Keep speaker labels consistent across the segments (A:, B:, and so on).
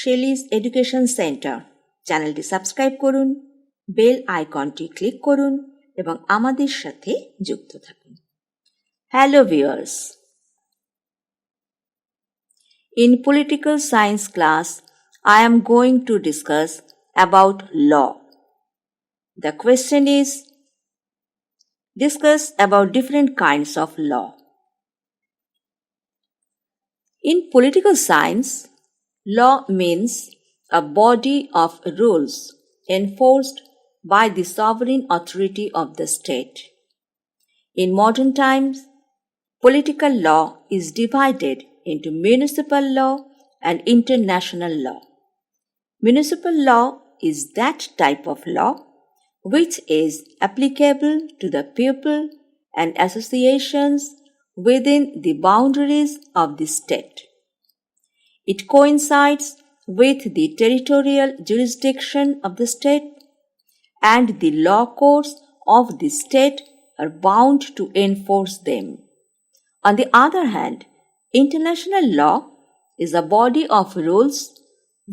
A: শেলিজ education centre চ্যানেলটি subscribe করুন, bell আইকনটি ক্লিক করুন এবং আমাদের সাথে যুক্ত থাকুন। Hello viewers, in political science class I am going to discuss about law. The question is, discuss about different kinds of law. In political science, law means a body of rules enforced by the sovereign authority of the state. In modern times, political law is divided into municipal law and international law. Municipal law is that type of law which is applicable to the people and associations within the boundaries of the state. It coincides with the territorial jurisdiction of the state, and the law courts of the state are bound to enforce them. On the other hand, international law is a body of rules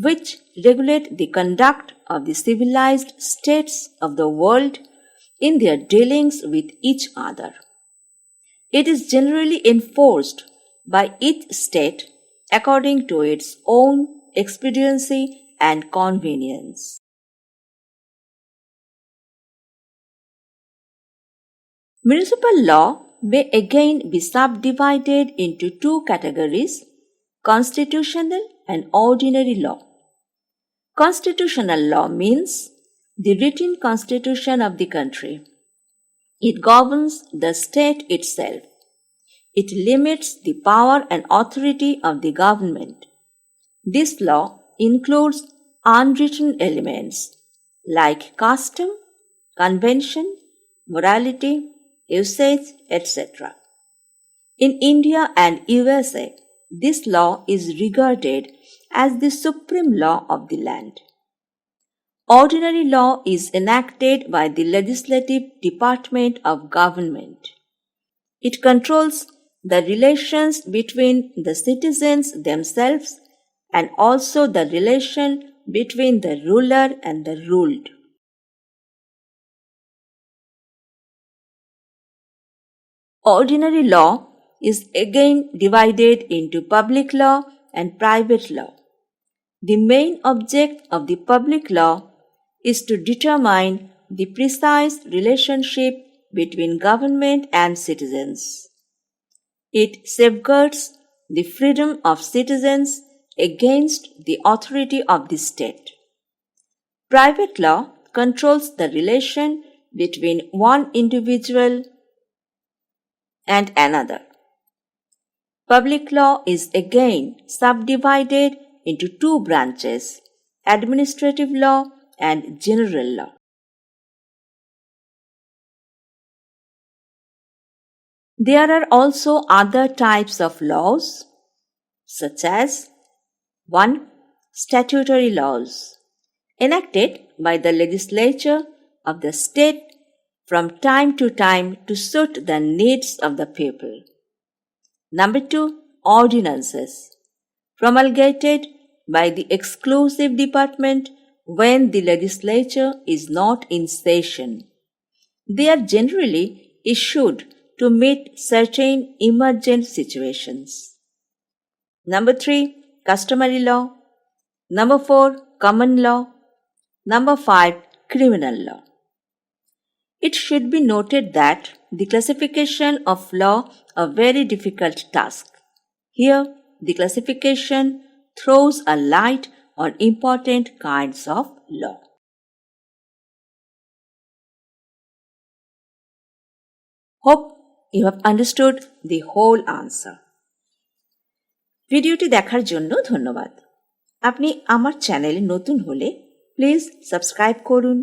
A: which regulate the conduct of the civilized states of the world in their dealings with each other. It is generally enforced by each state according to its own expediency and convenience. Municipal law may again be subdivided into two categories: constitutional and ordinary law. Constitutional law means the written constitution of the country. It governs the state itself. It limits the power and authority of the government. This law includes unwritten elements like custom, convention, morality, usage, etc. In India and USA, this law is regarded as the supreme law of the land. Ordinary law is enacted by the legislative department of government. It controls the relations between the citizens themselves and also the relation between the ruler and the ruled. Ordinary law is again divided into public law and private law. The main object of the public law is to determine the precise relationship between government and citizens. It safeguards the freedom of citizens against the authority of the state. Private law controls the relation between one individual and another. Public law is again subdivided into two branches: administrative law and general law. There are also other types of laws, such as 1. Statutory laws, enacted by the legislature of the state from time to time to suit the needs of the people. 2. Ordinances, promulgated by the exclusive department when the legislature is not in session. They are generally issued to meet certain emergent situations. 3. Customary law. 4. Common law. 5. Criminal law. It should be noted that the classification of law is a very difficult task. Here, the classification throws a light on important kinds of law. Hope you have understood the whole answer. ভিডিওটি দেখার জন্য ধন্যবাদ। আপনি আমার চ্যানেলে নতুন হলে please subscribe করুন,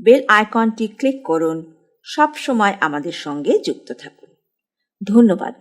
A: বেল আইকনটি ক্লিক করুন, সব সময় আমাদের সঙ্গে যুক্ত থাকুন। ধন্যবাদ।